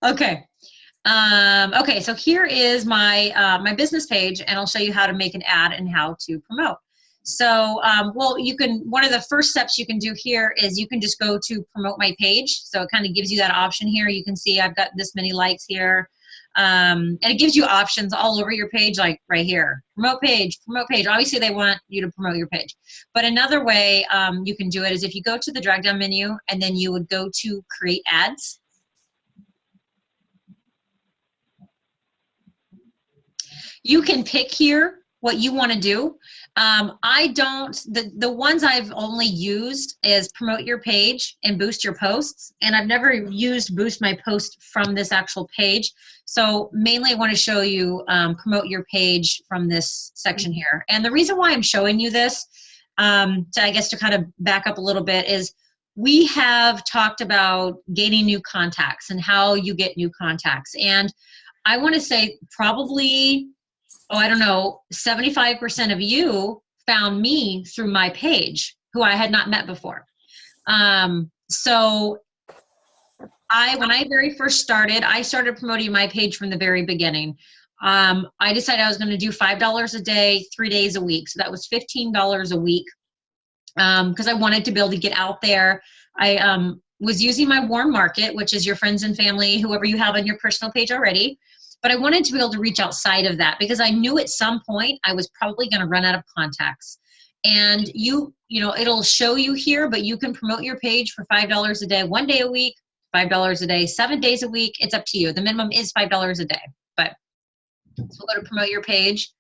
Okay. Okay, so here is my my business page, and I'll show you how to make an ad and how to promote. So, well, you can, one of the first steps you can do here is you can just go to promote my page. So it kind of gives you that option here. You can see I've got this many likes here. And it gives you options all over your page, like right here, promote page, promote page. Obviously they want you to promote your page. But another way you can do it is if you go to the drop down menu and then you would go to create ads. You can pick here what you want to do. I don't, the ones I've only used is promote your page and boost your posts. And I've never used boost my post from this actual page. So mainly I want to show you promote your page from this section here. And the reason why I'm showing you this, I guess to kind of back up a little bit, is we have talked about gaining new contacts and how you get new contacts. And I want to say probably, oh, I don't know, 75% of you found me through my page, who I had not met before. So when I very first started, I started promoting my page from the very beginning. I decided I was going to do $5 a day, 3 days a week. So that was $15 a week because I wanted to be able to get out there. I was using my warm market, which is your friends and family, whoever you have on your personal page already. But I wanted to be able to reach outside of that because I knew at some point I was probably going to run out of contacts. And you know, it'll show you here, but you can promote your page for $5 a day, 1 day a week, $5 a day, 7 days a week. It's up to you. The minimum is $5 a day. But so we'll go to promote your page.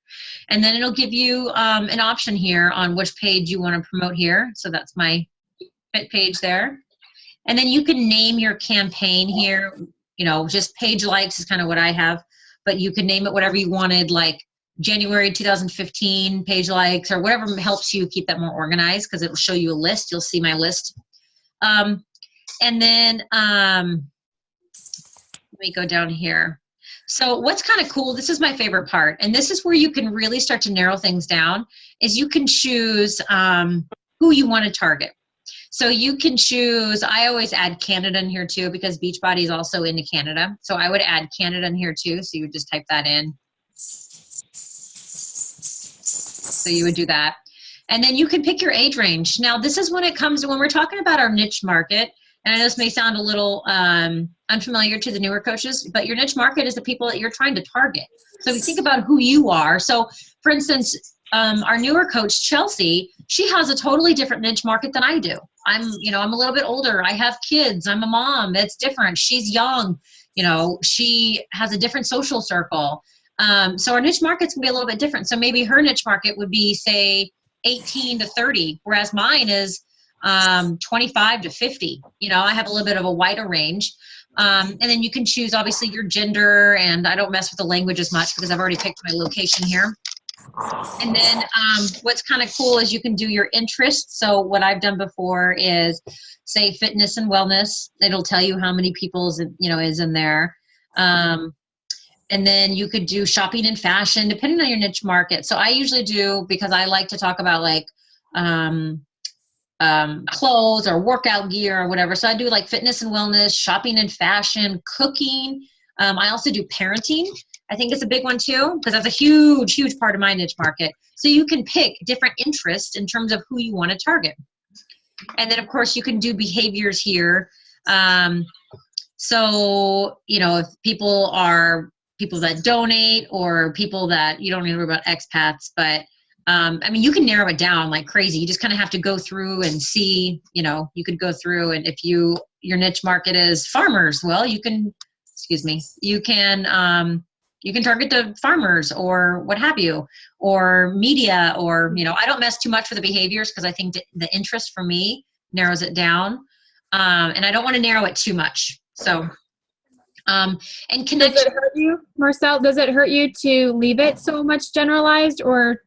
And then it'll give you an option here on which page you want to promote here. So that's my fit page there. And then you can name your campaign here. You know, just page likes is kind of what I have, but you can name it whatever you wanted, like January 2015 page likes or whatever helps you keep that more organized because it'll show you a list. You'll see my list. And then let me go down here. So what's kind of cool, this is my favorite part, and this is where you can really start to narrow things down, is you can choose who you want to target. So you can choose, I always add Canada in here too because Beachbody is also into Canada. So I would add Canada in here too. So you would just type that in. So you would do that. And then you can pick your age range. Now this is when it comes to, when we're talking about our niche market, and I know this may sound a little unfamiliar to the newer coaches, but your niche market is the people that you're trying to target. So if you think about who you are. So for instance, our newer coach, Chelsea, she has a totally different niche market than I do. I'm a little bit older. I have kids. I'm a mom. It's different. She's young. You know, she has a different social circle. So our niche markets can be a little bit different. So maybe her niche market would be, say, 18 to 30, whereas mine is 25 to 50. You know, I have a little bit of a wider range. And then you can choose, obviously, your gender, and I don't mess with the language as much because I've already picked my location here. And then what's kind of cool is you can do your interests. So what I've done before is say fitness and wellness. It'll tell you how many people is in there. And then you could do shopping and fashion depending on your niche market. So I usually do, because I like to talk about like clothes or workout gear or whatever. So I do like fitness and wellness, shopping and fashion, cooking. I also do parenting. I think it's a big one too, because that's a huge, huge part of my niche market. So you can pick different interests in terms of who you want to target. And then of course you can do behaviors here. So, you know, if people are people that donate or people that, you don't even know about expats, but I mean, you can narrow it down like crazy. You just kind of have to go through and see, you know, you could go through, and if your niche market is farmers, well, you can target the farmers or what have you, or media, or, you know, I don't mess too much with the behaviors because I think the interest for me narrows it down. And I don't want to narrow it too much. So, and connect. Does it hurt you, Marcelle? Does it hurt you to leave it so much generalized, or?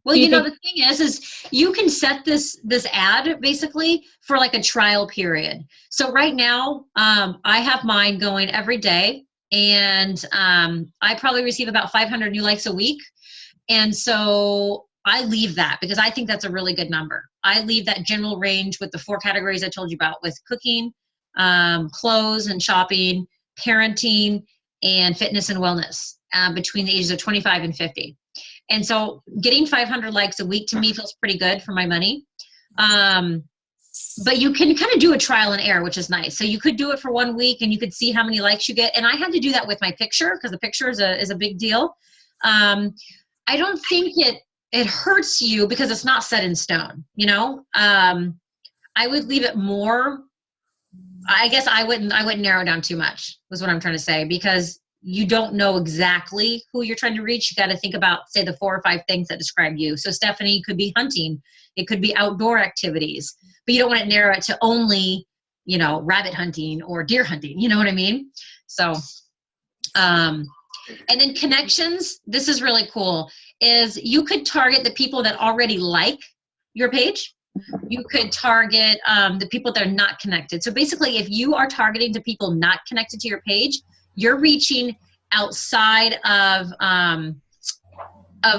Well, you know, the thing is you can set this ad basically for like a trial period. So right now, I have mine going every day, and I probably receive about 500 new likes a week. And so I leave that because I think that's a really good number. I leave that general range with the 4 categories I told you about, with cooking, clothes and shopping, parenting, and fitness and wellness between the ages of 25 and 50. And so getting 500 likes a week to me feels pretty good for my money. But you can kind of do a trial and error, which is nice. So you could do it for 1 week and you could see how many likes you get. And I had to do that with my picture because the picture is a big deal. I don't think it hurts you because it's not set in stone, you know? I would leave it more. I guess I wouldn't narrow down too much, was what I'm trying to say, because you don't know exactly who you're trying to reach. You got to think about, say, the 4 or 5 things that describe you. So Stephanie could be hunting. It could be outdoor activities, but you don't want to narrow it to only, you know, rabbit hunting or deer hunting. You know what I mean? So, and then connections, this is really cool, is you could target the people that already like your page. You could target the people that are not connected. So basically, if you are targeting to people not connected to your page, you're reaching outside of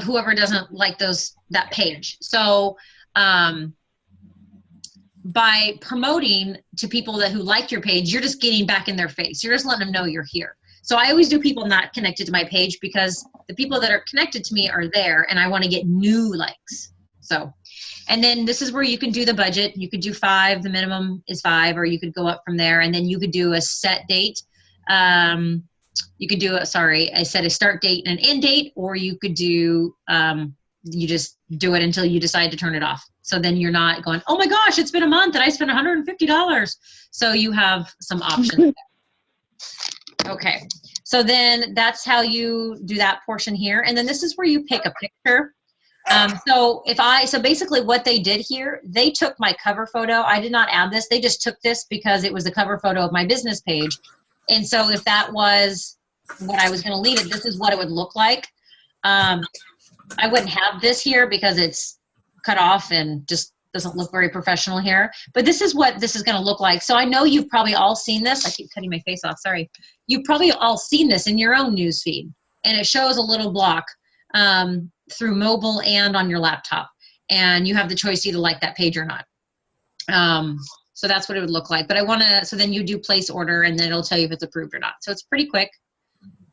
whoever doesn't like that page. So by promoting to people who like your page, you're just getting back in their face. You're just letting them know you're here. So I always do people not connected to my page because the people that are connected to me are there and I want to get new likes. So, and then this is where you can do the budget. You could do 5, the minimum is 5, or you could go up from there. And then you could do a set date. You could do I said a start date and an end date, or you could do, you just do it until you decide to turn it off. So then you're not going, oh my gosh, it's been a month and I spent $150. So you have some options there. Okay. So then that's how you do that portion here. And then this is where you pick a picture. So basically what they did here, they took my cover photo. I did not add this. They just took this because it was the cover photo of my business page. And so if that was what I was going to leave it, this is what it would look like. I wouldn't have this here because it's cut off and just doesn't look very professional here. But this is what this is going to look like. So I know you've probably all seen this. I keep cutting my face off. Sorry. You've probably all seen this in your own news feed. And it shows a little block through mobile and on your laptop. And you have the choice to either like that page or not. So that's what it would look like. But so then you do place order and then it'll tell you if it's approved or not. So it's pretty quick.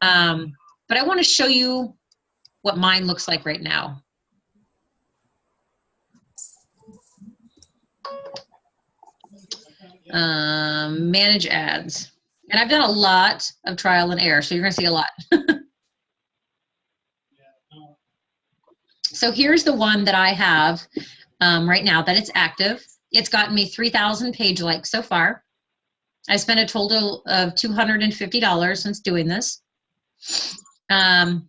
But I want to show you what mine looks like right now. Manage ads. And I've done a lot of trial and error, so you're going to see a lot. So here's the one that I have right now that it's active. It's gotten me 3,000 page likes so far. I spent a total of $250 since doing this. And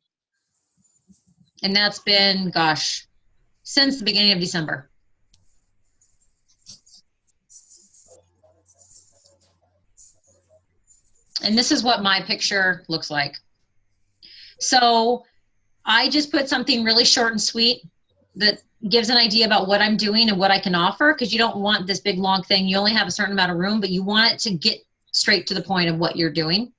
that's been, gosh, since the beginning of December. And this is what my picture looks like. So I just put something really short and sweet that gives an idea about what I'm doing and what I can offer, because you don't want this big long thing. You only have a certain amount of room, but you want it to get straight to the point of what you're doing.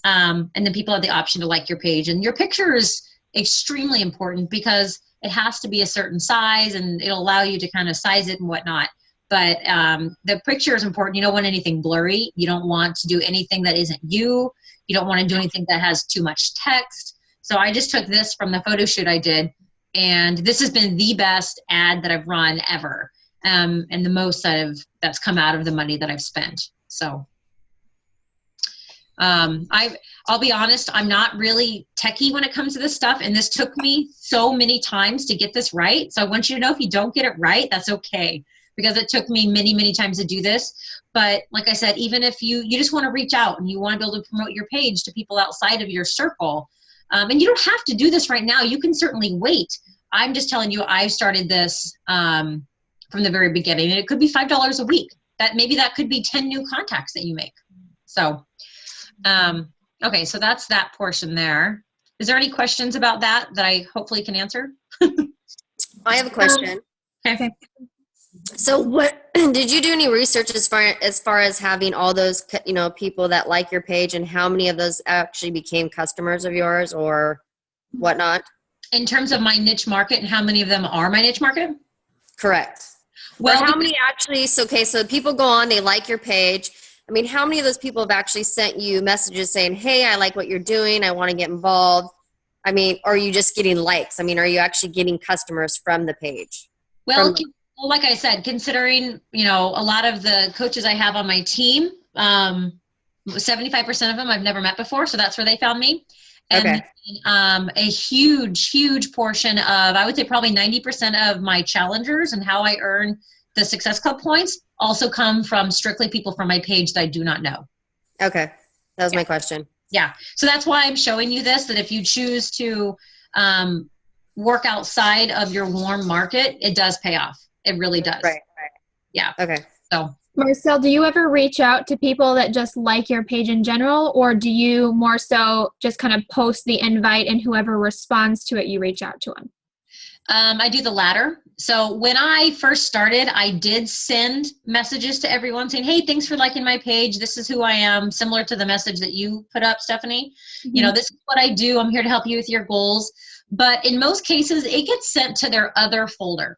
And then people have the option to like your page. And your picture is extremely important because it has to be a certain size and it'll allow you to kind of size it and whatnot. But the picture is important. You don't want anything blurry. You don't want to do anything that isn't you. You don't want to do anything that has too much text. So I just took this from the photo shoot I did, and this has been the best ad that I've run ever, and the most that's come out of the money that I've spent. So I'll be honest, I'm not really techie when it comes to this stuff, and this took me so many times to get this right. So I want you to know, if you don't get it right, that's okay, because it took me many, many times to do this. But like I said, even if you just want to reach out and you want to be able to promote your page to people outside of your circle, and you don't have to do this right now. You can certainly wait. I'm just telling you, I started this from the very beginning, and it could be $5 a week. Maybe that could be 10 new contacts that you make. So, okay, so that's that portion there. Is there any questions about that I hopefully can answer? I have a question. Okay. So what did you do any research as far as having all those, people that like your page, and how many of those actually became customers of yours or whatnot? In terms of my niche market, and how many of them are my niche market? Correct. Well, how many actually, so people go on, they like your page, I mean, how many of those people have actually sent you messages saying, hey, I like what you're doing, I want to get involved? I mean, or are you just getting likes? I mean, are you actually getting customers from the page? Well, well, like I said, considering, a lot of the coaches I have on my team, 75% of them I've never met before, so that's where they found me. And Okay. a huge portion of, I would say probably 90% of my challengers and how I earn the Success Club points also come from strictly people from my page that I do not know. Okay. That was my question. Yeah. So that's why I'm showing you this, that if you choose to work outside of your warm market, it does pay off. It really does. Right. Yeah. Okay. So Marcel, do you ever reach out to people that just like your page in general, or do you more so just kind of post the invite and whoever responds to it, you reach out to them? I do the latter. So when I first started, I did send messages to everyone saying, hey, thanks for liking my page. This is who I am, similar to the message that you put up, Stephanie. Mm-hmm. This is what I do. I'm here to help you with your goals. But in most cases, it gets sent to their other folder.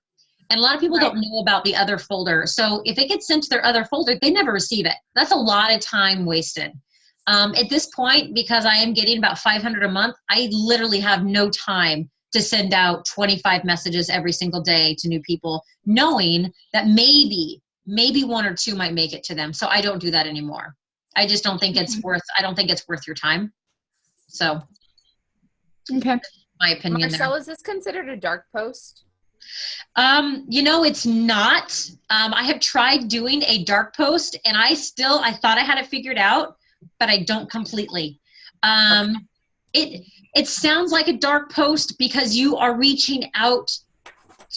And a lot of people don't know about the other folder. So if it gets sent to their other folder, they never receive it. That's a lot of time wasted. At this point, because I am getting about 500 a month, I literally have no time to send out 25 messages every single day to new people, knowing that maybe one or two might make it to them. So I don't do that anymore. I just don't think it's worth your time. So, okay. My opinion Marcel, there. is this considered a dark post? It's not. I have tried doing a dark post and I thought I had it figured out, but I don't completely. It sounds like a dark post because you are reaching out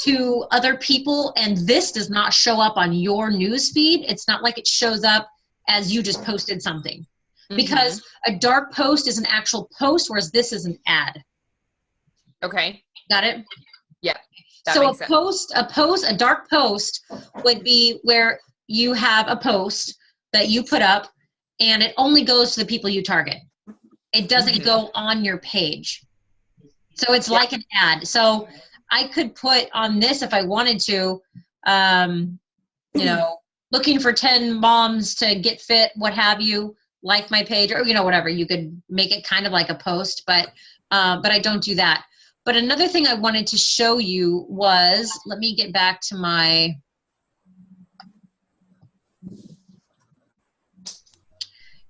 to other people and this does not show up on your news feed. It's not like it shows up as you just posted something. Because a dark post is an actual post, whereas this is an ad. Okay. Got it? Yeah. So a dark post would be where you have a post that you put up and it only goes to the people you target. It doesn't go on your page. So it's like an ad. So I could put on this if I wanted to, looking for 10 moms to get fit, what have you, like my page, or, whatever. You could make it kind of like a post, but I don't do that. But another thing I wanted to show you was, let me get back to my,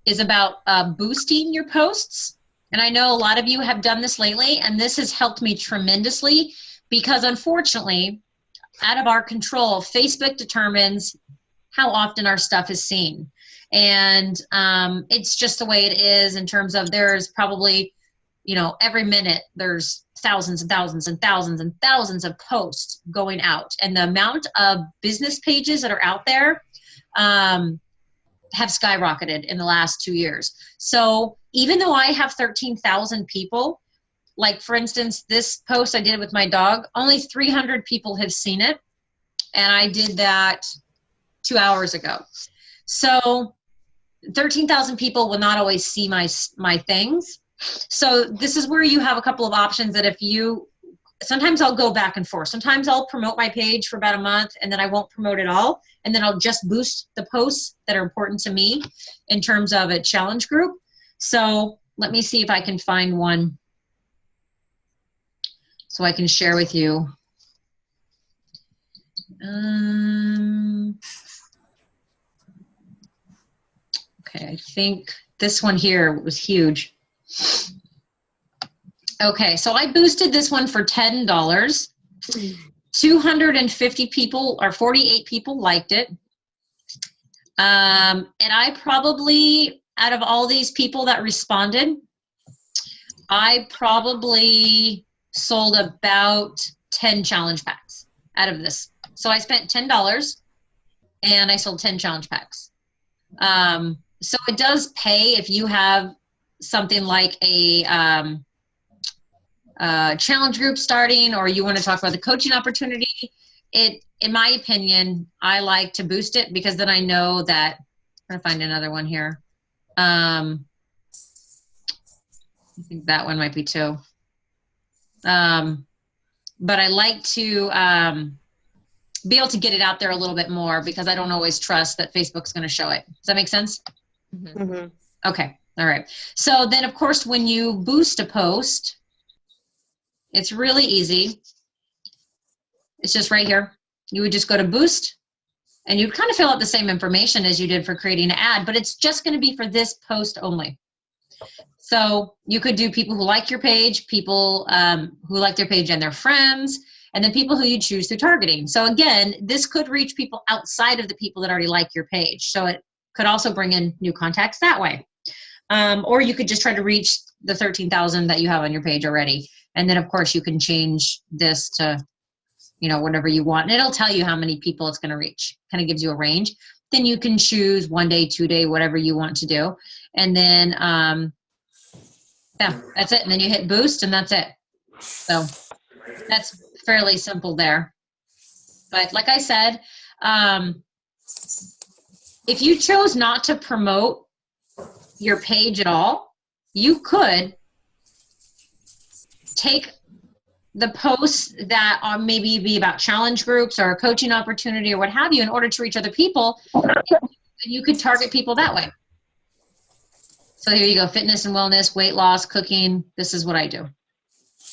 is about boosting your posts. And I know a lot of you have done this lately, and this has helped me tremendously because unfortunately, out of our control, Facebook determines how often our stuff is seen. And it's just the way it is in terms of there's probably, every minute there's thousands and thousands and thousands and thousands of posts going out. And the amount of business pages that are out there have skyrocketed in the last 2 years. So even though I have 13,000 people, like for instance, this post I did with my dog, only 300 people have seen it. And I did that 2 hours ago. So 13,000 people will not always see my things. So this is where you have a couple of options that sometimes I'll go back and forth. Sometimes I'll promote my page for about a month and then I won't promote it all. And then I'll just boost the posts that are important to me in terms of a challenge group. So let me see if I can find one so I can share with you. Okay, I think this one here was huge. Okay, so I boosted this one for $10. 250 people or 48 people liked it. And I probably, out of all these people that responded, I probably sold about 10 challenge packs out of this. So I spent $10 and I sold 10 challenge packs. So it does pay if you have something like a challenge group starting, or you want to talk about the coaching opportunity. In my opinion, I like to boost it because then I know that, I'm going to find another one here. I think that one might be two. But I like to be able to get it out there a little bit more because I don't always trust that Facebook's going to show it. Does that make sense? Mm-hmm. Okay. All right. So then, of course, when you boost a post, it's really easy. It's just right here. You would just go to boost and you'd kind of fill out the same information as you did for creating an ad, but it's just going to be for this post only. So you could do people who like your page, people who like their page and their friends, and then people who you choose through targeting. So again, this could reach people outside of the people that already like your page. So it could also bring in new contacts that way. Or you could just try to reach the 13,000 that you have on your page already. And then of course you can change this to, whatever you want. And it'll tell you how many people it's going to reach. Kind of gives you a range. Then you can choose 1 day, 2 day, whatever you want to do. And then, yeah, that's it. And then you hit boost and that's it. So that's fairly simple there. But like I said, if you chose not to promote your page at all, you could take the posts that are maybe be about challenge groups or a coaching opportunity or what have you in order to reach other people, and you could target people that way. So here you go, fitness and wellness, weight loss, cooking, this is what I do.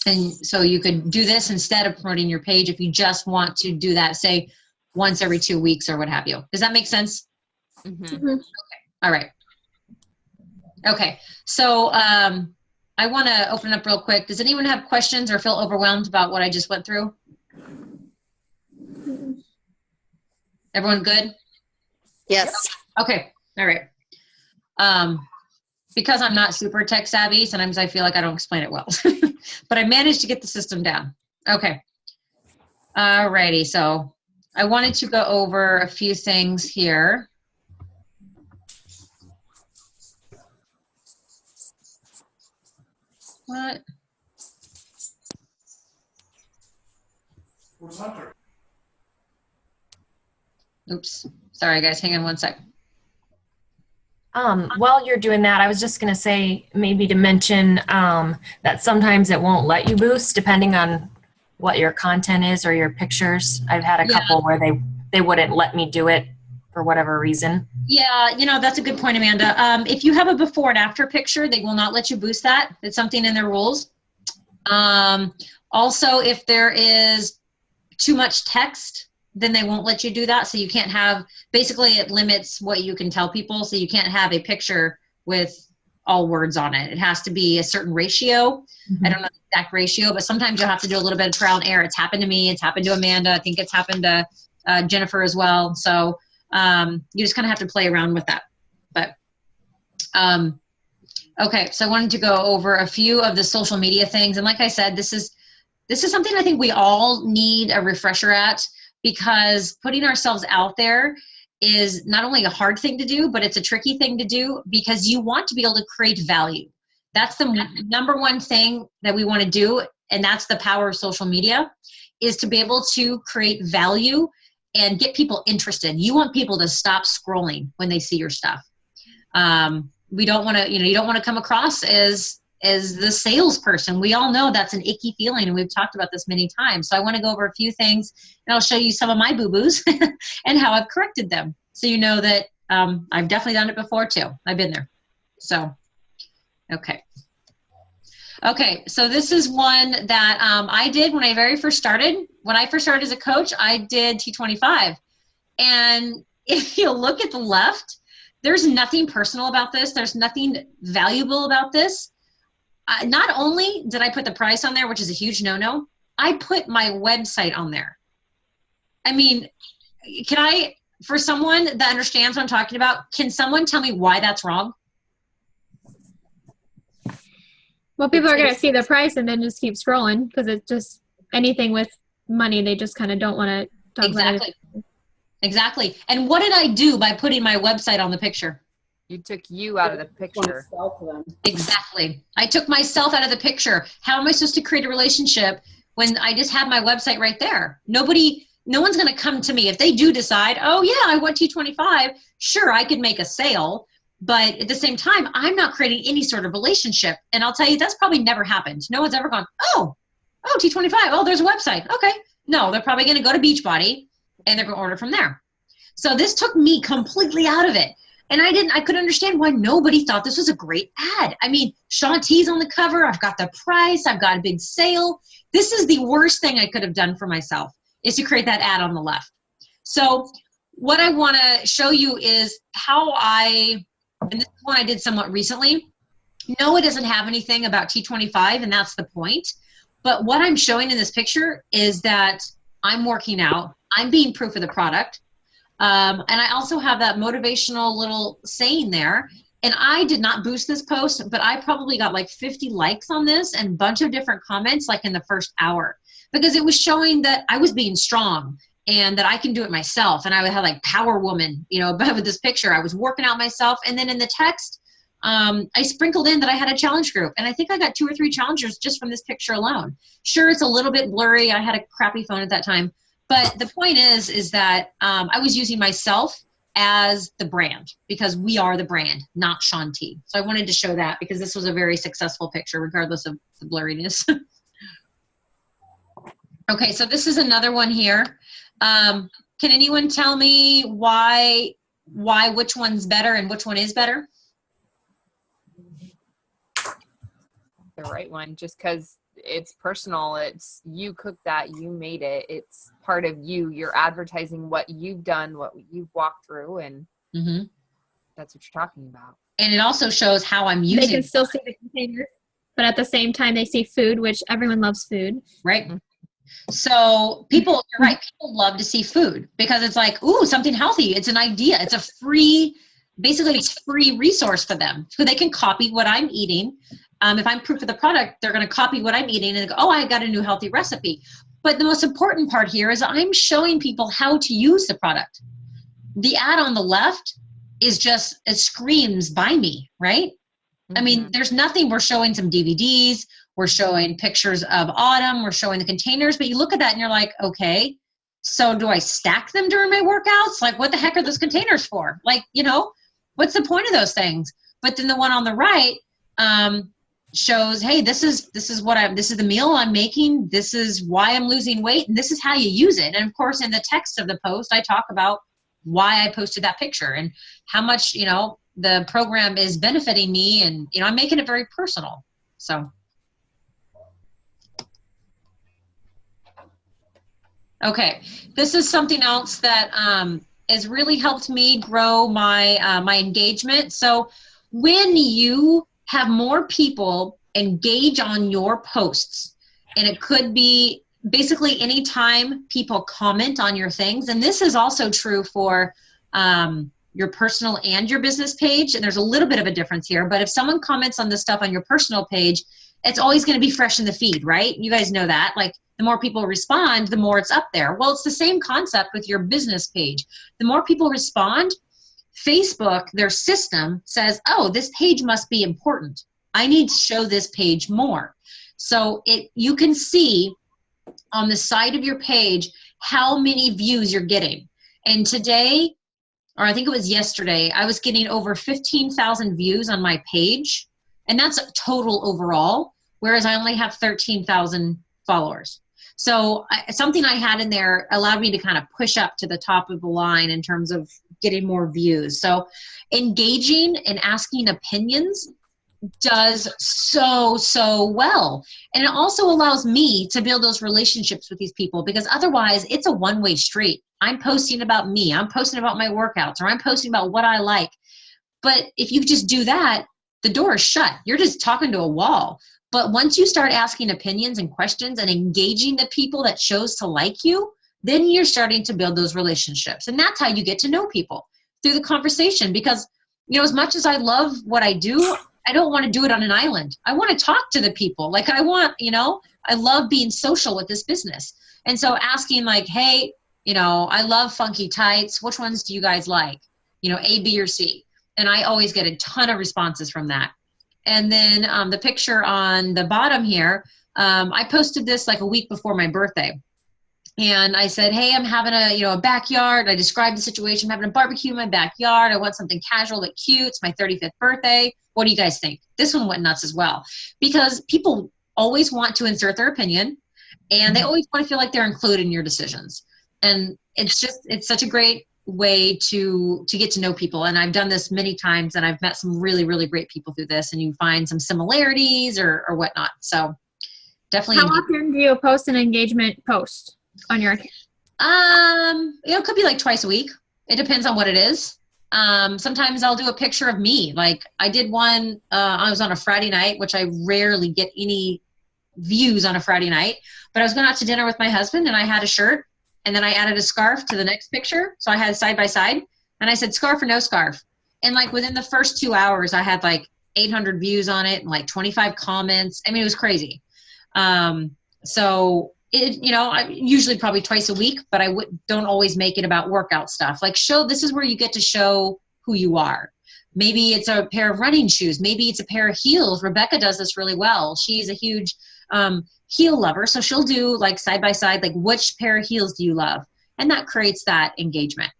And so you could do this instead of promoting your page if you just want to do that, say, once every 2 weeks or what have you. Does that make sense? Mm-hmm. Okay. All right. Okay. So I want to open up real quick. Does anyone have questions or feel overwhelmed about what I just went through? Everyone good? Yes. Okay. All right. Because I'm not super tech savvy, sometimes I feel like I don't explain it well. But I managed to get the system down. Okay. All righty. So I wanted to go over a few things here. What? What's Hunter? Oops. Sorry, guys. Hang on one sec. While you're doing that, I was just going to say maybe to mention that sometimes it won't let you boost depending on what your content is or your pictures. I've had a couple where they wouldn't let me do it for whatever reason. Yeah, that's a good point, Amanda. If you have a before and after picture, they will not let you boost that. It's something in their rules. Also, if there is too much text, then they won't let you do that. So you can't have, basically it limits what you can tell people. So you can't have a picture with all words on it. It has to be a certain ratio. Mm-hmm. I don't know the exact ratio, but sometimes you'll have to do a little bit of trial and error. It's happened to me. It's happened to Amanda. I think it's happened to Jennifer as well. So you just kind of have to play around with that. But okay, so I wanted to go over a few of the social media things. And like I said, this is something I think we all need a refresher at, because putting ourselves out there is not only a hard thing to do, but it's a tricky thing to do because you want to be able to create value. That's the number one thing that we want to do. And that's the power of social media, is to be able to create value and get people interested. You want people to stop scrolling when they see your stuff. We don't want to, you don't want to come across as the salesperson. We all know that's an icky feeling, and we've talked about this many times. So I want to go over a few things, and I'll show you some of my boo-boos and how I've corrected them. So you know that I've definitely done it before too. I've been there. So, okay. Okay, so this is one that I did when I very first started. When I first started as a coach, I did T25. And if you look at the left, there's nothing personal about this. There's nothing valuable about this. Not only did I put the price on there, which is a huge no-no, I put my website on there. I mean, for someone that understands what I'm talking about, can someone tell me why that's wrong? Well, people are going to see the price and then just keep scrolling because it's just anything with money. They just kind of don't want to talk about it. Exactly. And what did I do by putting my website on the picture? You took you out of the picture. Exactly. I took myself out of the picture. How am I supposed to create a relationship when I just have my website right there? No one's going to come to me. If they do decide, oh yeah, I want T25, sure, I could make a sale. But at the same time, I'm not creating any sort of relationship. And I'll tell you, that's probably never happened. No one's ever gone, oh, T25, oh, there's a website. Okay. No, they're probably going to go to Beachbody and they're going to order from there. So this took me completely out of it. And I couldn't understand why nobody thought this was a great ad. I mean, Shaun T's on the cover. I've got the price. I've got a big sale. This is the worst thing I could have done for myself, is to create that ad on the left. So what I want to show you is how and this is one I did somewhat recently. No, it doesn't have anything about T25, and that's the point. But what I'm showing in this picture is that I'm working out. I'm being proof of the product. And I also have that motivational little saying there. And I did not boost this post, but I probably got like 50 likes on this and a bunch of different comments like in the first hour, because it was showing that I was being strong and that I can do it myself. And I would have like power woman, you know, but with this picture, I was working out myself. And then in the text, I sprinkled in that I had a challenge group, and I think I got 2 or 3 challengers just from this picture alone. Sure, it's a little bit blurry. I had a crappy phone at that time. But the point is that I was using myself as the brand, because we are the brand, not Shaun T. So I wanted to show that because this was a very successful picture, regardless of the blurriness. Okay, so this is another one here. Can anyone tell me why which one's better and which one is better? The right one, just because it's personal. It's you cooked that, you made it. It's part of you. You're advertising what you've done, what you've walked through, and that's what you're talking about. And it also shows how I'm using. They can still see the containers, but at the same time, they see food, which everyone loves food. Right. So you're right. People love to see food because it's like, ooh, something healthy. It's an idea. It's a free resource for them. So they can copy what I'm eating. If I'm proof of the product, they're going to copy what I'm eating and they go, oh, I got a new healthy recipe. But the most important part here is I'm showing people how to use the product. The ad on the left is just, it screams buy me, right? I mean, there's nothing. We're showing some DVDs. We're showing pictures of Autumn. We're showing the containers. But you look at that and you're like, okay, so do I stack them during my workouts? Like, what the heck are those containers for? Like, you know, what's the point of those things? But then the one on the right, shows, hey, this is the meal I'm making. This is why I'm losing weight. And this is how you use it. And of course, in the text of the post, I talk about why I posted that picture and how much, you know, the program is benefiting me. And, you know, I'm making it very personal. So. Okay. This is something else that has really helped me grow my, my engagement. So when you have more people engage on your posts, and it could be basically anytime people comment on your things, and this is also true for your personal and your business page, and there's a little bit of a difference here, but if someone comments on the stuff on your personal page, it's always going to be fresh in the feed, right? You guys know that. Like, the more people respond, the more it's up there. Well, it's the same concept with your business page. The more people respond, Facebook, their system says, oh, this page must be important. I need to show this page more. So you can see on the side of your page how many views you're getting. And today, or I think it was yesterday, I was getting over 15,000 views on my page. And that's total overall, whereas I only have 13,000 followers. So something I had in there allowed me to kind of push up to the top of the line in terms of getting more views. So engaging and asking opinions does so well. And it also allows me to build those relationships with these people, because otherwise it's a one-way street. I'm posting about me, I'm posting about my workouts, or I'm posting about what I like. But if you just do that, the door is shut. You're just talking to a wall. But once you start asking opinions and questions and engaging the people that chose to like you, then you're starting to build those relationships. And that's how you get to know people, through the conversation. Because, you know, as much as I love what I do, I don't want to do it on an island. I want to talk to the people. Like, I want, you know, I love being social with this business. And so asking like, hey, you know, I love funky tights. Which ones do you guys like? You know, A, B, or C. And I always get a ton of responses from that. And then the picture on the bottom here, I posted this like a week before my birthday. And I said, hey, I'm having a backyard. I described the situation. I'm having a barbecue in my backyard. I want something casual but cute. It's my 35th birthday. What do you guys think? This one went nuts as well, because people always want to insert their opinion, and they always want to feel like they're included in your decisions. And it's such a great way to get to know people. And I've done this many times, and I've met some really, really great people through this, and you find some similarities or whatnot. So definitely. How often do you post an engagement post on your account? It could be like twice a week. It depends on what it is. Sometimes I'll do a picture of me. Like I did one, I was on a Friday night, which I rarely get any views on a Friday night, but I was going out to dinner with my husband, and I had a shirt, and then I added a scarf to the next picture. So I had side by side, and I said scarf or no scarf. And like within the first 2 hours, I had like 800 views on it and like 25 comments. I mean, it was crazy. So I usually probably twice a week, but I don't always make it about workout stuff. Like this is where you get to show who you are. Maybe it's a pair of running shoes. Maybe it's a pair of heels. Rebecca does this really well. She's a huge heel lover. So she'll do like side by side, like which pair of heels do you love? And that creates that engagement.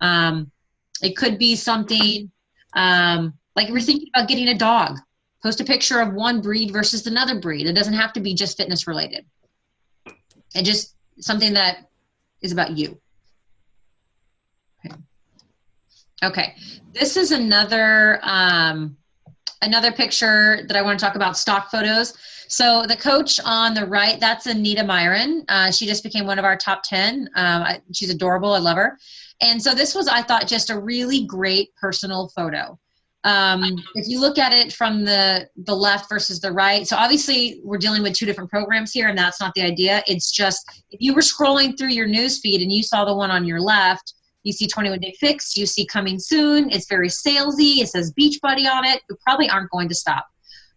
It could be something like if you're thinking about getting a dog, post a picture of one breed versus another breed. It doesn't have to be just fitness related. And just something that is about you. Okay. This is another picture that I want to talk about, stock photos. So the coach on the right, that's Anita Myron. She just became one of our top 10. She's adorable. I love her. And so this was, I thought, just a really great personal photo. If you look at it from the left versus the right, so obviously we're dealing with two different programs here, and that's not the idea. It's just, if you were scrolling through your news feed and you saw the one on your left, you see 21 Day Fix, you see coming soon, it's very salesy, it says Beachbody on it, you probably aren't going to stop.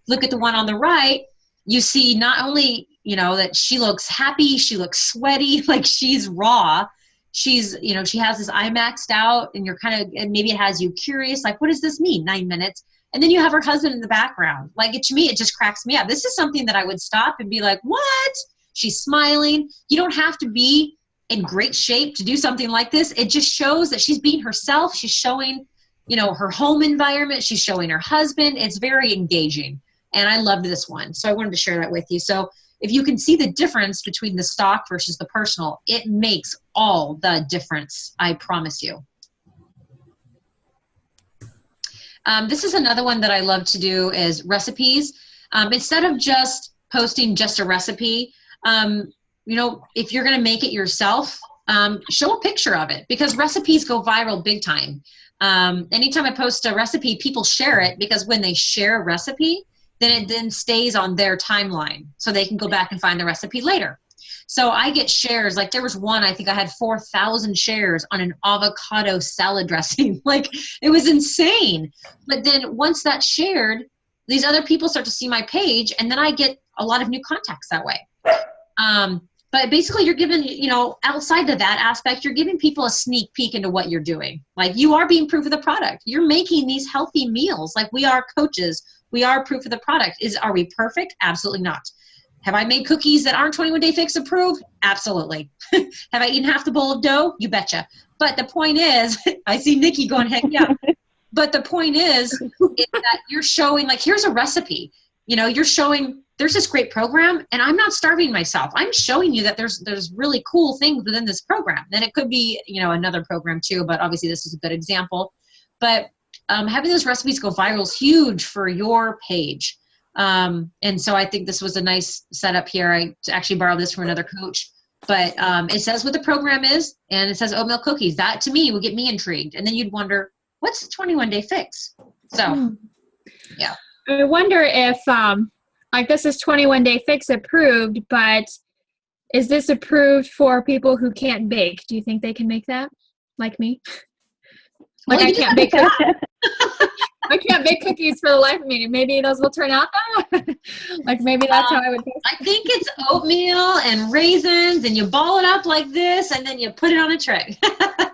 Look at the one on the right, you see not only, that she looks happy, she looks sweaty, like she's raw. She's, she has this eye maxed out, and you're and maybe it has you curious, like, what does this mean? 9 minutes. And then you have her husband in the background. Like, to me, it just cracks me up. This is something that I would stop and be like, what? She's smiling. You don't have to be in great shape to do something like this. It just shows that she's being herself. She's showing, her home environment. She's showing her husband. It's very engaging. And I loved this one. So I wanted to share that with you. So if you can see the difference between the stock versus the personal, it makes all the difference, I promise you. This is another one that I love to do is recipes. Instead of just posting just a recipe, if you're going to make it yourself, show a picture of it, because recipes go viral big time. Anytime I post a recipe, people share it, because when they share a recipe, then it then stays on their timeline, so they can go back and find the recipe later. So I get shares. Like there was one, I think I had 4,000 shares on an avocado salad dressing. Like it was insane. But then once that's shared, these other people start to see my page, and then I get a lot of new contacts that way. But basically you're giving, outside of that aspect, you're giving people a sneak peek into what you're doing. Like you are being proof of the product. You're making these healthy meals. Like we are coaches. We are proof of the product. Are we perfect? Absolutely not. Have I made cookies that aren't 21 Day Fix approved? Absolutely. Have I eaten half the bowl of dough? You betcha. But the point is, I see Nikki going, heck yeah. But the point is that you're showing, like, here's a recipe. You're showing there's this great program, and I'm not starving myself. I'm showing you that there's really cool things within this program. Then it could be, another program too, but obviously this is a good example. But having those recipes go viral is huge for your page. And so I think this was a nice setup here. I actually borrowed this from another coach, but it says what the program is, and it says oatmeal cookies. That to me would get me intrigued. And then you'd wonder, what's the 21 Day Fix? So, yeah. I wonder if, this is 21 Day Fix approved, but is this approved for people who can't bake? Do you think they can make that? Like me? Like I can't bake cookies. I can't bake cookies for the life of me. Maybe those will turn out though. Like maybe that's how I would taste. I think it's oatmeal and raisins, and you ball it up like this, and then you put it on a tray. I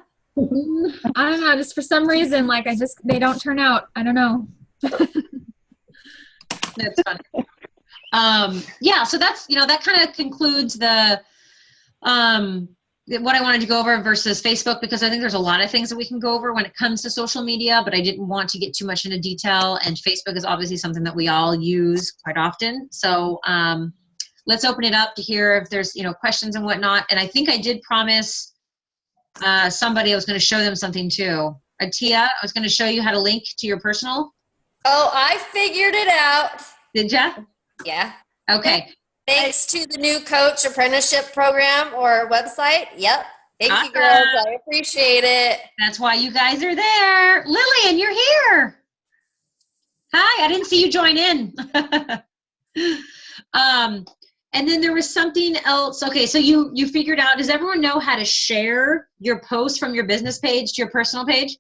don't know. Just for some reason, they don't turn out. I don't know. That's funny. So that's, that kind of concludes the, what I wanted to go over versus Facebook, because I think there's a lot of things that we can go over when it comes to social media, but I didn't want to get too much into detail, and Facebook is obviously something that we all use quite often. So let's open it up to hear if there's, questions and whatnot. And I think I did promise somebody, I was going to show them something too. Atia, I was going to show you how to link to your personal. Oh, I figured it out. Did ya? Yeah. Okay. Thanks to the new coach apprenticeship program or website. Yep. Thank you, Awesome. girls. I appreciate it. That's why you guys are there. Lillian, you're here. Hi, I didn't see you join in. And then there was something else. Okay, so you figured out, does everyone know how to share your post from your business page to your personal page?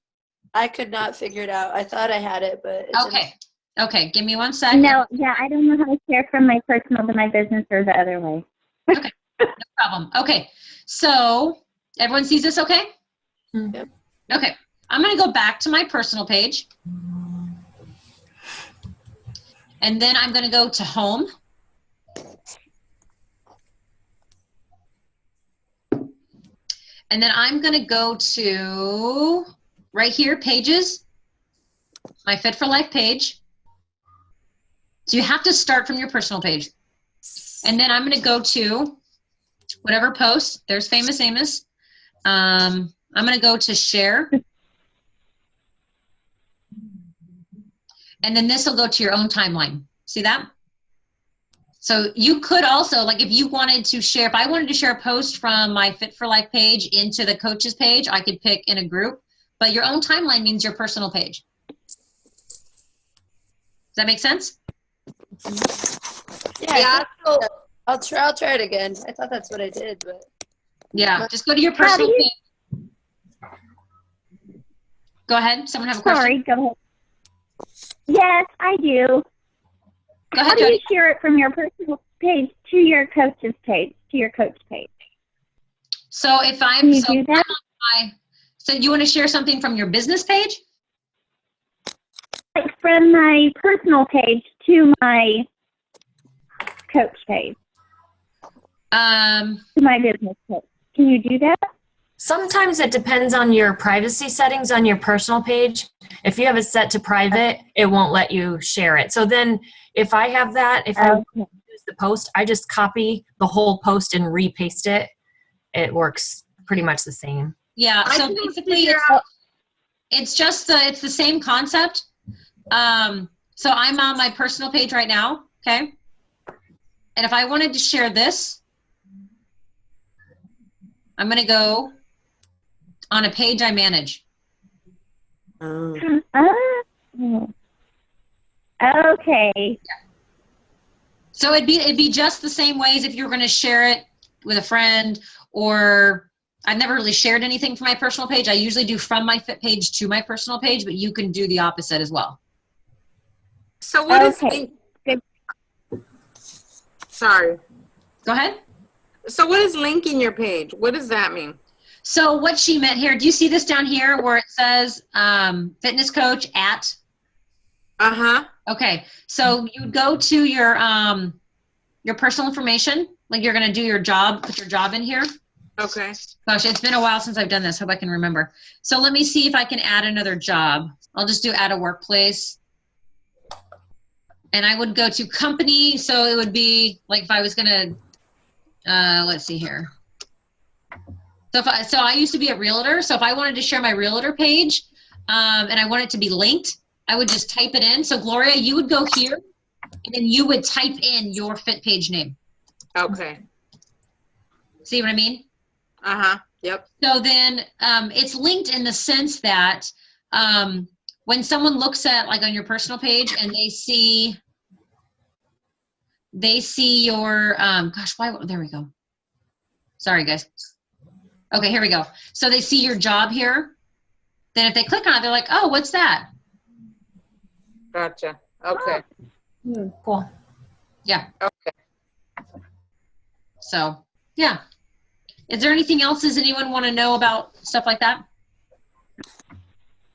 I could not figure it out. I thought I had it, but it didn't. Okay. Okay, give me 1 second. No, yeah, I don't know how to share from my personal to my business or the other way. No problem. Okay, so everyone sees this okay? Yep. Okay, I'm going to go back to my personal page. And then I'm going to go to home. And then I'm going to go to right here, pages, my Fit for Life page. So you have to start from your personal page. And then I'm going to go to whatever post. There's Famous Amos. I'm going to go to share. And then this will go to your own timeline. See that? So you could also, like if you wanted to share, if I wanted to share a post from my Fit for Life page into the coaches page, I could pick in a group, but your own timeline means your personal page. Does that make sense? Yeah. I'll try it again. I thought that's what I did, but Yeah, just go to your How do personal you- page. Go ahead. Someone have a question? Sorry, go ahead. Yes, I do. Go How ahead, do you Jody. share it from your personal page to your coach's page, to your coach page? So if I'm, Can you so, do that? so you want to share something from your business page? Like from my personal page to my coach page, Um, to my business page. Can you do that? Sometimes it depends on your privacy settings on your personal page. If you have it set to private, it won't let you share it. So then if I have that, if I Okay. use the post, I just copy the whole post and repaste it. It works pretty much the same. yeah, I so can basically figure it's just it's the same concept. So I'm on my personal page right now, okay? And if I wanted to share this, I'm going to go on a page I manage. Oh. Okay. So it'd be just the same ways if you were going to share it with a friend, or I've never really shared anything from my personal page. I usually do from my Fit page to my personal page, but you can do the opposite as well. So what is Okay. link? Sorry. Go ahead. So what is linking your page? What does that mean? So what she meant here, do you see this down here where it says fitness coach at? Uh-huh. Okay, so you go to your personal information, like you're gonna do your job, put your job in here. Okay. Gosh, it's been a while since I've done this, hope I can remember. So let me see if I can add another job. I'll just do add a workplace. And I would go to company, so it would be like if I was gonna, let's see here. So I used to be a realtor, so if I wanted to share my realtor page and I want it to be linked, I would just type it in. So Gloria, you would go here and then you would type in your Fit page name. Okay. See what I mean? Uh-huh. Yep. So then it's linked in the sense that when someone looks at like on your personal page and they see your, gosh, why, there we go. Sorry guys. Okay, here we go. So they see your job here. Then if they click on it, they're like, oh, what's that? Gotcha. Okay. Cool. Yeah. Okay. So, yeah. Is there anything else? Does anyone want to know about stuff like that?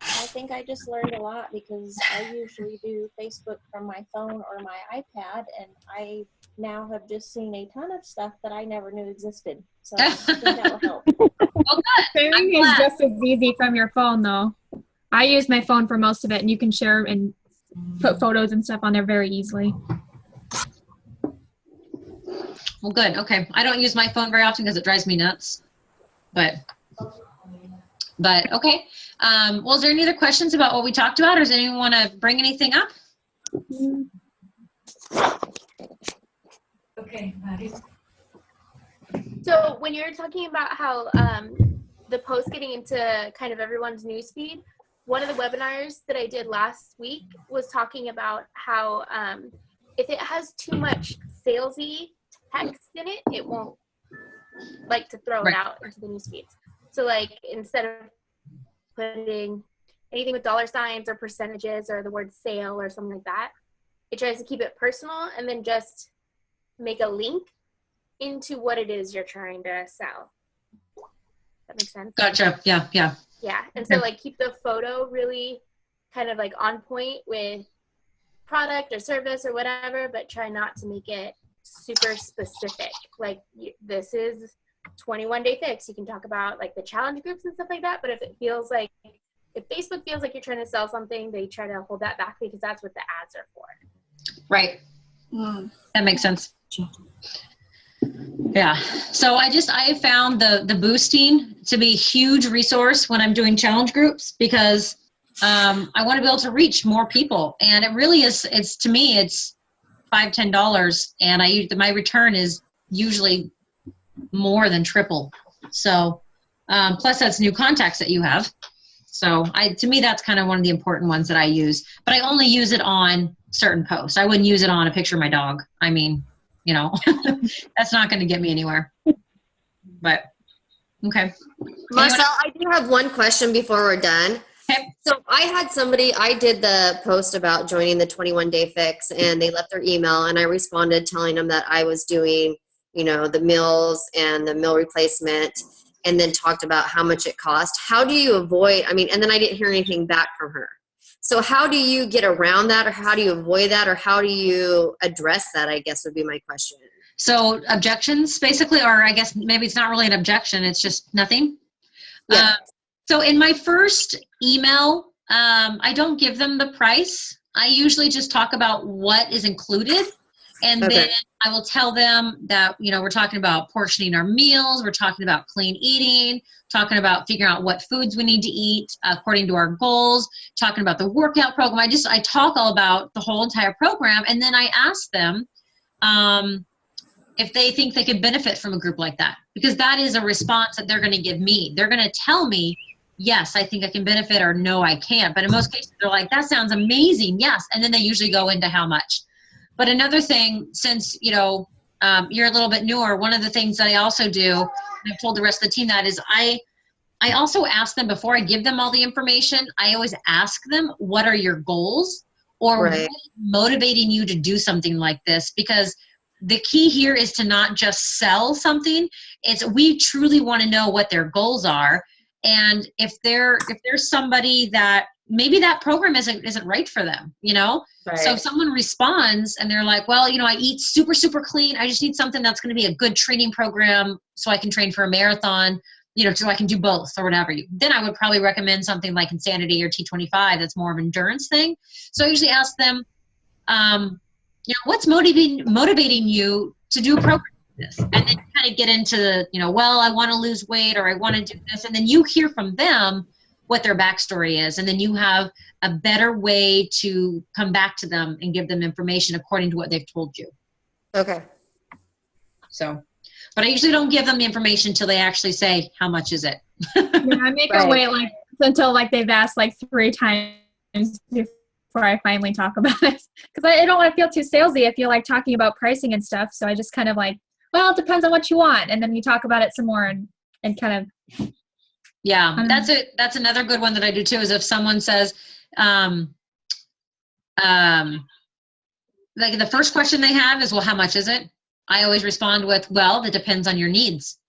I think I just learned a lot because I usually do Facebook from my phone or my iPad, and I now have just seen a ton of stuff that I never knew existed. So I think that will help. Well, good. Sharing I'm is glad. just as easy from your phone, though. I use my phone for most of it, and you can share and put photos and stuff on there very easily. Well, good. Okay. I don't use my phone very often because it drives me nuts. But But okay. Well, is there any other questions about what we talked about, or does anyone want to bring anything up? Okay, Patty. So when you're talking about how the post getting into kind of everyone's newsfeed, one of the webinars that I did last week was talking about how if it has too much salesy text in it, it won't like to throw it out into the newsfeeds. So like instead of putting anything with dollar signs or percentages or the word sale or something like that, it tries to keep it personal and then just make a link into what it is you're trying to sell. That makes sense? Gotcha. Yeah. Yeah. Yeah. And so like keep the photo really kind of like on point with product or service or whatever, but try not to make it super specific. Like this is 21 Day Fix. You can talk about like the challenge groups and stuff like that. But if Facebook feels like you're trying to sell something, they try to hold that back because that's what the ads are for. Right. That makes sense. Yeah. So I found the boosting to be a huge resource when I'm doing challenge groups because I want to be able to reach more people. And it really is, to me, it's $5, $10. And my return is usually more than triple. So, plus that's new contacts that you have. So to me, that's kind of one of the important ones that I use, but I only use it on certain posts. I wouldn't use it on a picture of my dog. I mean, that's not going to get me anywhere, but okay. Marcel, I do have one question before we're done. Okay. So I did the post about joining the 21 Day Fix and they left their email and I responded telling them that I was doing, the meals and the meal replacement and then talked about how much it cost. How do you avoid, and then I didn't hear anything back from her. So how do you get around that or how do you avoid that or how do you address that, I guess would be my question. So objections basically, or I guess maybe it's not really an objection. It's just nothing. Yeah. So in my first email, I don't give them the price. I usually just talk about what is included. And then I will tell them that, we're talking about portioning our meals. We're talking about clean eating, talking about figuring out what foods we need to eat according to our goals, talking about the workout program. I talk all about the whole entire program. And then I ask them if they think they could benefit from a group like that, because that is a response that they're going to give me. They're going to tell me, yes, I think I can benefit, or no, I can't. But in most cases, they're like, that sounds amazing. Yes. And then they usually go into how much. But another thing, since, you're a little bit newer, one of the things that I also do, and I've told the rest of the team that is I also ask them before I give them all the information, I always ask them, what are your goals or what is motivating you to do something like this? Because the key here is to not just sell something. We truly want to know what their goals are. And if there's somebody that maybe that program isn't right for them, Right. So if someone responds and they're like, well, I eat super, super clean. I just need something that's going to be a good training program so I can train for a marathon, so I can do both or whatever. Then I would probably recommend something like Insanity or T25 that's more of an endurance thing. So I usually ask them, what's motivating you to do a program like this? And then kind of get into the, well, I want to lose weight or I want to do this. And then you hear from them what their backstory is. And then you have a better way to come back to them and give them information according to what they've told you. Okay. So, but I usually don't give them the information until they actually say, how much is it? I make them wait until they've asked 3 times before I finally talk about it. Because I don't want to feel too salesy. I feel like talking about pricing and stuff. So I just kind of well, it depends on what you want. And then you talk about it some more and kind of. Yeah, that's another good one that I do too, is if someone says, like the first question they have is, well, how much is it? I always respond with, well, that depends on your needs.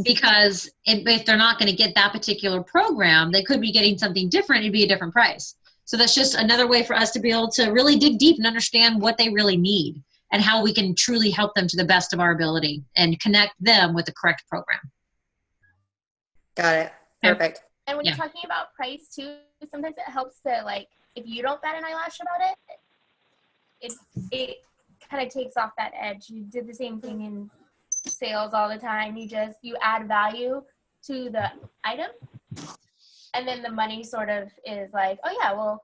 Because if they're not going to get that particular program, they could be getting something different. It'd be a different price. So that's just another way for us to be able to really dig deep and understand what they really need and how we can truly help them to the best of our ability and connect them with the correct program. Got it. Perfect. And when you're talking about price too, sometimes it helps to if you don't bat an eyelash about it kind of takes off that edge. You did the same thing in sales all the time. You add value to the item And then the money sort of is like, oh yeah, well,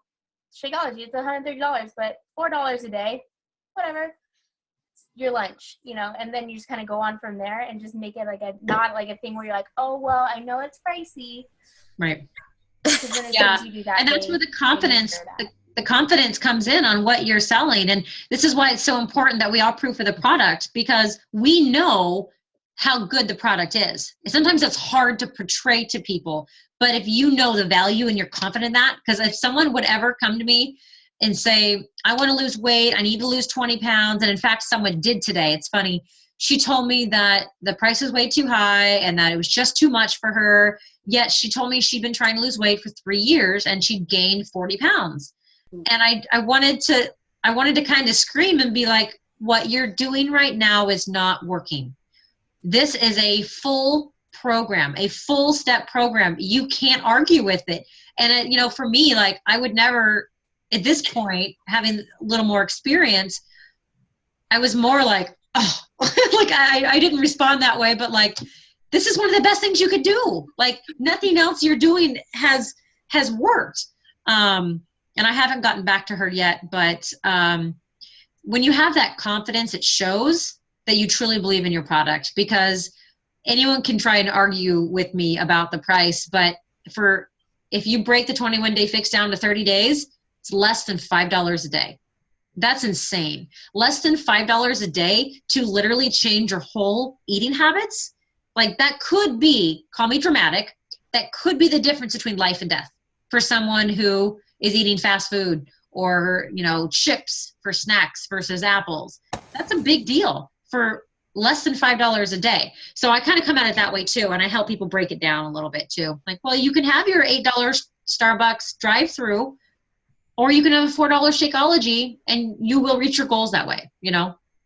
Shakeology, it's $130, but $4 a day, whatever, your lunch, you know, and then you just kind of go on from there and just make it like not like a thing where you're like, oh, well, I know it's pricey. Right. 'Cause then as Yeah. soon as you do that And that's day, where the then you confidence, share that. the confidence comes in on what you're selling. And this is why it's so important that we all proof of the product, because we know how good the product is. Sometimes it's hard to portray to people, but if you know the value and you're confident in that, because if someone would ever come to me and say, I want to lose weight, I need to lose 20 pounds. And in fact, someone did today. It's funny. She told me that the price was way too high and that it was just too much for her. Yet she told me she'd been trying to lose weight for 3 years and she gained 40 pounds. And I wanted to kind of scream and be like, what you're doing right now is not working. This is a full program, a full step program. You can't argue with it. And, for me, like, I would never, at this point, having a little more experience, I was more like, oh, like I didn't respond that way, but like, this is one of the best things you could do. Like, nothing else you're doing has worked. And I haven't gotten back to her yet, but when you have that confidence, it shows that you truly believe in your product, because anyone can try and argue with me about the price, but if you break the 21-day fix down to 30 days, it's less than $5 a day. That's insane. Less than $5 a day to literally change your whole eating habits. Like, that could be, call me dramatic, that could be the difference between life and death for someone who is eating fast food or, chips for snacks versus apples. That's a big deal for less than $5 a day. So I kind of come at it that way too. And I help people break it down a little bit too. Like, well, you can have your $8 Starbucks drive-through, or you can have a $4 Shakeology and you will reach your goals that way,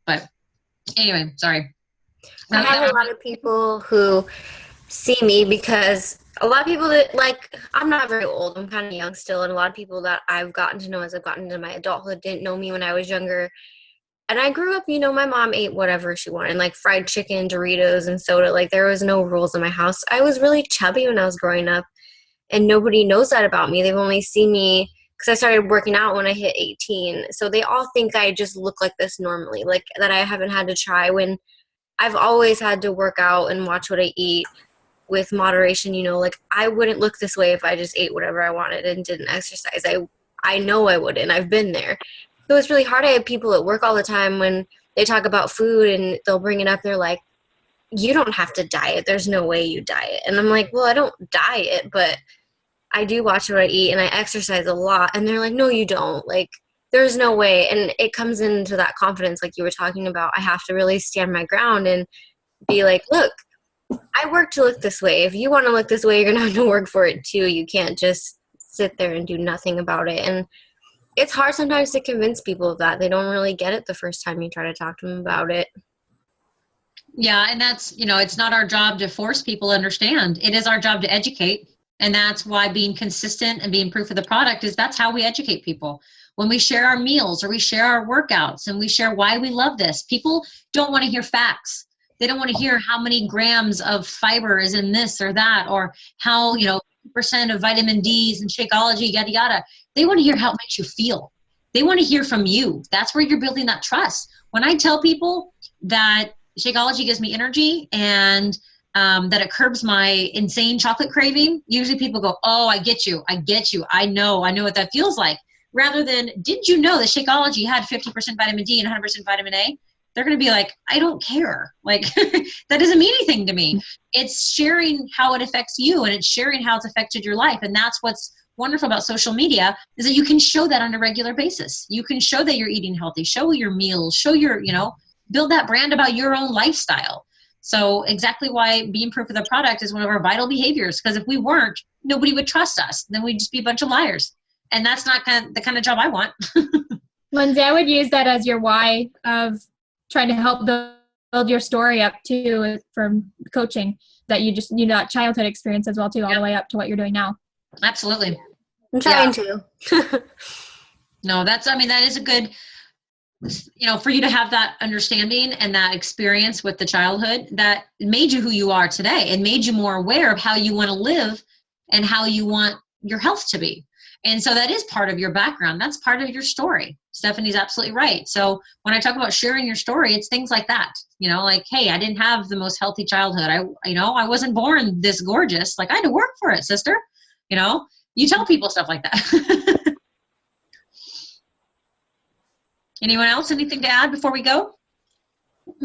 but anyway, sorry. I have a lot of people who see me because a lot of people that, like, I'm not very old, I'm kind of young still, and a lot of people that I've gotten to know as I've gotten into my adulthood didn't know me when I was younger. And I grew up, my mom ate whatever she wanted, like fried chicken, Doritos, and soda. Like, there was no rules in my house. I was really chubby when I was growing up, and nobody knows that about me. They've only seen me because I started working out when I hit 18. So they all think I just look like this normally, like that I haven't had to try, when I've always had to work out and watch what I eat with moderation. Like, I wouldn't look this way if I just ate whatever I wanted and didn't exercise. I know I wouldn't. I've been there. So it's really hard. I have people at work all the time when they talk about food and they'll bring it up. They're like, you don't have to diet. There's no way you diet. And I'm like, well, I don't diet, but I do watch what I eat and I exercise a lot. And they're like, no, you don't. Like, there's no way. And it comes into that confidence, like you were talking about. I have to really stand my ground and be like, look, I work to look this way. If you want to look this way, you're going to have to work for it too. You can't just sit there and do nothing about it. And it's hard sometimes to convince people of that. They don't really get it the first time you try to talk to them about it. Yeah, and that's, it's not our job to force people to understand. It is our job to educate. And that's why being consistent and being proof of the product that's how we educate people. When we share our meals or we share our workouts and we share why we love this, people don't want to hear facts. They don't want to hear how many grams of fiber is in this or that, or how, percent of vitamin D's and Shakeology, yada, yada. They want to hear how it makes you feel. They want to hear from you. That's where you're building that trust. When I tell people that Shakeology gives me energy and that it curbs my insane chocolate craving, usually people go, oh, I get you. I know what that feels like. Rather than, did you know that Shakeology had 50% vitamin D and 100% vitamin A? They're going to be like, I don't care. Like, that doesn't mean anything to me. It's sharing how it affects you, and it's sharing how it's affected your life. And that's what's wonderful about social media, is that you can show that on a regular basis. You can show that you're eating healthy, show your meals, show your, build that brand about your own lifestyle. So exactly why being proof of the product is one of our vital behaviors, because if we weren't, nobody would trust us. Then we'd just be a bunch of liars. And that's not the kind of job I want. Lindsay, I would use that as your why of trying to help build your story up too, from coaching, that you just, that childhood experience as well too, all the way up to what you're doing now. Absolutely. I'm trying to. No, that is a good, for you to have that understanding and that experience with the childhood that made you who you are today and made you more aware of how you want to live and how you want your health to be. And so that is part of your background. That's part of your story. Stephanie's absolutely right. So when I talk about sharing your story, it's things like that, like, hey, I didn't have the most healthy childhood. I wasn't born this gorgeous. Like, I had to work for it, sister. You tell people stuff like that. Anyone else? Anything to add before we go?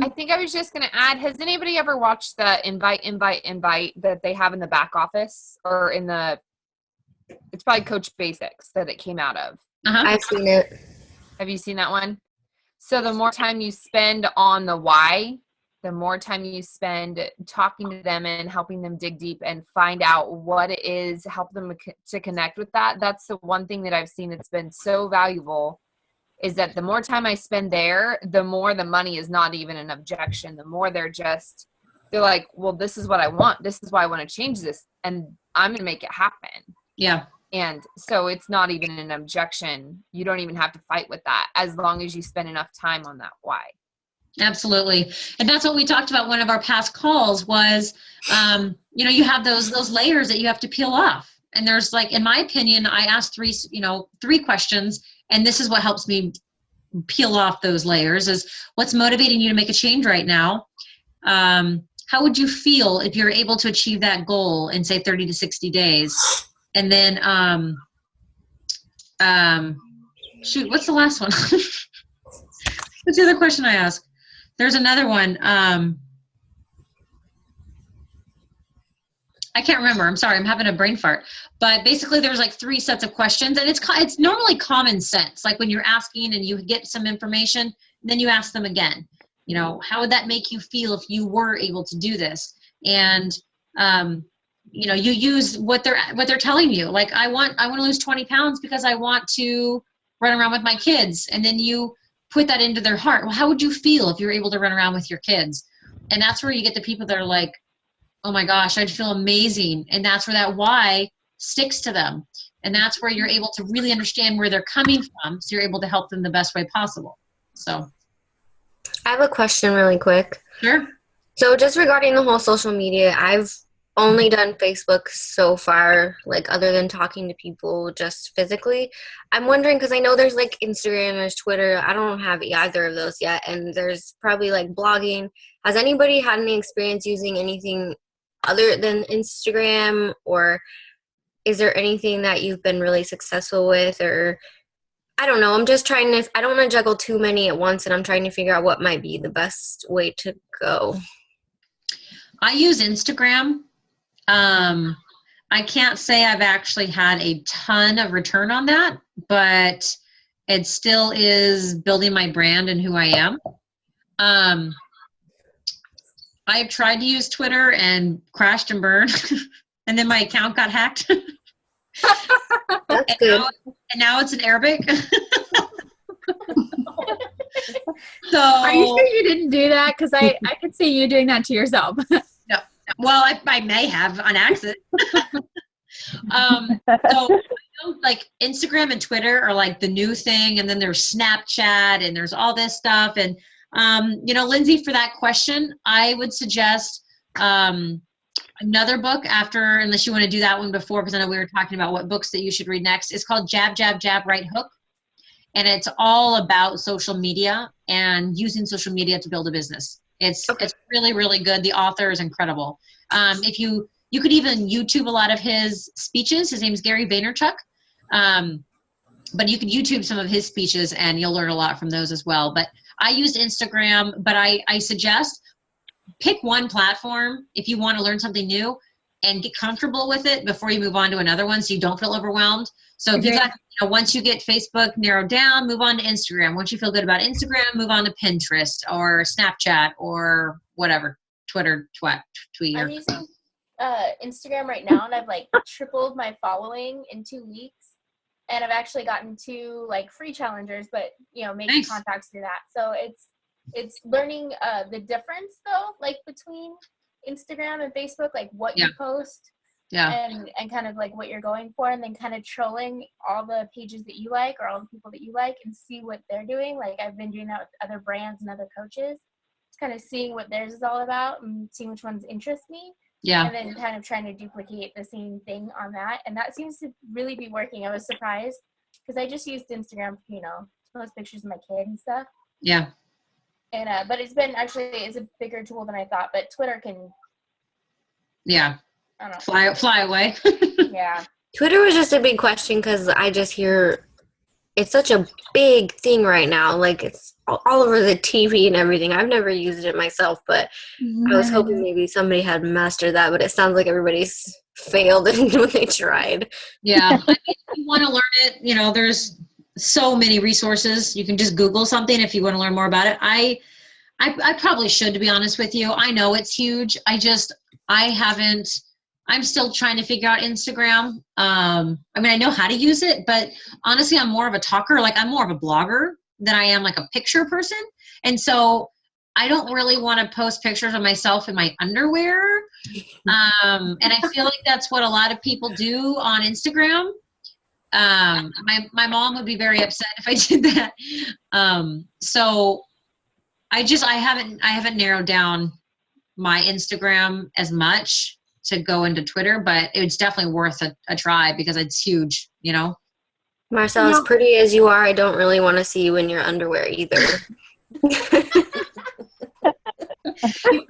I think I was just going to add, has anybody ever watched the invite that they have in the back office or it's probably Coach Basics that it came out of. Uh-huh. I've seen it. Have you seen that one? So the more time you spend on the why, the more time you spend talking to them and helping them dig deep and find out what it is, help them to connect with that. That's the one thing that I've seen that's been so valuable, is that the more time I spend there, the more the money is not even an objection. The more they're like, well, this is what I want. This is why I want to change this. And I'm going to make it happen. Yeah. And so it's not even an objection. You don't even have to fight with that as long as you spend enough time on that why. Absolutely. And that's what we talked about one of our past calls was, you have those layers that you have to peel off. And there's, like, in my opinion, I asked three questions, and this is what helps me peel off those layers is what's motivating you to make a change right now? How would you feel if you're able to achieve that goal in, say, 30 to 60 days? And then, what's the last one? What's the other question I asked? There's another one. I can't remember. I'm sorry. I'm having a brain fart. But basically, there's like 3 sets of questions, and it's normally common sense. Like when you're asking and you get some information, then you ask them again. How would that make you feel if you were able to do this? And you use what they're telling you. Like, I want to lose 20 pounds because I want to run around with my kids, and then you put that into their heart. Well, how would you feel if you're able to run around with your kids? And that's where you get the people that are like, oh my gosh, I'd feel amazing. And that's where that why sticks to them. And that's where you're able to really understand where they're coming from. So you're able to help them the best way possible. So I have a question really quick. Sure. So just regarding the whole social media, I've only done Facebook so far, like other than talking to people just physically. I'm wondering, because I know there's like Instagram, there's Twitter. I don't have either of those yet. And there's probably like blogging. Has anybody had any experience using anything other than Instagram, or is there anything that you've been really successful with? Or I don't know. I'm just trying to, I don't want to juggle too many at once, and I'm trying to figure out what might be the best way to go. I use Instagram. I can't say I've actually had a ton of return on that, but it still is building my brand and who I am. I've tried to use Twitter and crashed and burned, and then my account got hacked. That's good. Now it's in Arabic. So Are you sure you didn't do that? Because I could see you doing that to yourself. well, I may have on accident. So like Instagram and Twitter are like the new thing, and then there's Snapchat and there's all this stuff. And Lindsay, for that question, I would suggest another book after, unless you want to do that one before, because I know we were talking about what books that you should read next. It's called Jab, Jab, Jab, Right Hook. And it's all about social media and using social media to build a business. It's really, really good. The author is incredible. If you could even YouTube a lot of his speeches. His name's Gary Vaynerchuk. But you could YouTube some of his speeches and you'll learn a lot from those as well. But I used Instagram, but I suggest pick one platform if you want to learn something new and get comfortable with it before you move on to another one so you don't feel overwhelmed. So if you got, once you get Facebook narrowed down, move on to Instagram. Once you feel good about Instagram, move on to Pinterest or Snapchat or whatever, Twitter, tweet. I'm using Instagram right now, and I've like tripled my following in 2 weeks. And I've actually gotten 2 like free challengers, but making contacts through that. So it's learning the difference though, like between Instagram and Facebook, like what you post. Yeah. And kind of like what you're going for, and then kind of trolling all the pages that you like or all the people that you like and see what they're doing. Like I've been doing that with other brands and other coaches. It's kind of seeing what theirs is all about and seeing which ones interest me. Yeah. and then kind of trying to duplicate the same thing on that. And that seems to really be working. I was surprised because I just used Instagram, to post pictures of my kid and stuff. Yeah. And but it's a bigger tool than I thought. But Twitter can, Yeah. I don't know. Fly away. Yeah. Twitter was just a big question because I just hear it's such a big thing right now. Like it's all over the TV and everything. I've never used it myself, but I was hoping maybe somebody had mastered that. But it sounds like everybody's failed when they tried. Yeah. I mean, if you want to learn it, there's so many resources. You can just Google something if you want to learn more about it. I probably should, to be honest with you. I know it's huge. I'm still trying to figure out Instagram. I mean, I know how to use it, but honestly, I'm more of a talker. Like, I'm more of a blogger than I am like a picture person. And so I don't really want to post pictures of myself in my underwear. And I feel like that's what a lot of people do on Instagram. My mom would be very upset if I did that. So I haven't narrowed down my Instagram as much to go into Twitter, but it's definitely worth a try because it's huge, Marcel, as pretty as you are, I don't really want to see you in your underwear either. When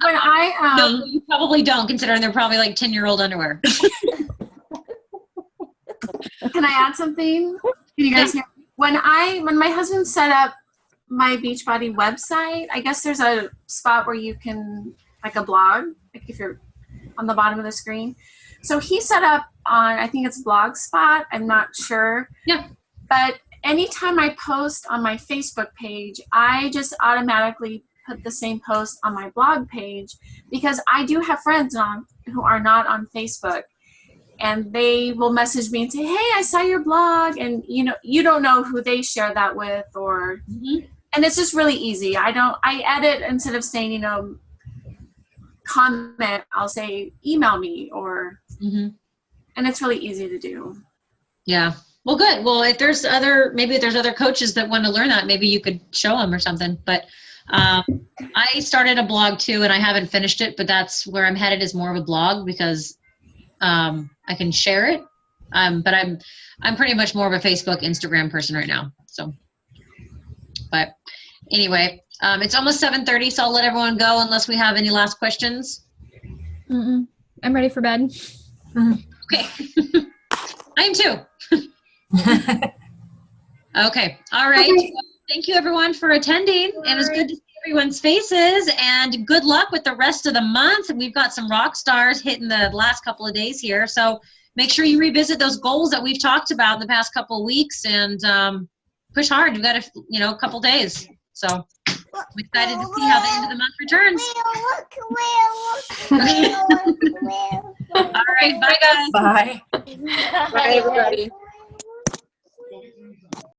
I No, you probably don't, considering they're probably like 10-year-old underwear. Can I add something? Can you guys hear? When my husband set up my Beachbody website, I guess there's a spot where you can, like a blog, like if you're on the bottom of the screen. So he set up on, I think it's Blogspot, I'm not sure. Yeah. But anytime I post on my Facebook page, I just automatically put the same post on my blog page because I do have friends who are not on Facebook. And they will message me and say, hey, I saw your blog. And, you don't know who they share that with or, and it's just really easy. I edit instead of saying, comment, I'll say email me or, and it's really easy to do. Yeah. Well, good. Well, if there's other coaches that want to learn that, maybe you could show them or something. But I started a blog too, and I haven't finished it, but that's where I'm headed, is more of a blog because I can share it. But I'm pretty much more of a Facebook, Instagram person right now. So, but anyway, it's almost 7:30, so I'll let everyone go unless we have any last questions. I'm ready for bed. Okay. I am too. Okay. All right. Okay. Thank you everyone for attending. And it's good to see everyone's faces, and good luck with the rest of the month. We've got some rock stars hitting the last couple of days here. So make sure you revisit those goals that we've talked about in the past couple of weeks and push hard. You've got a couple days. So I'm excited to see how the end of the month returns. All right. Bye, guys. Bye. Bye, everybody.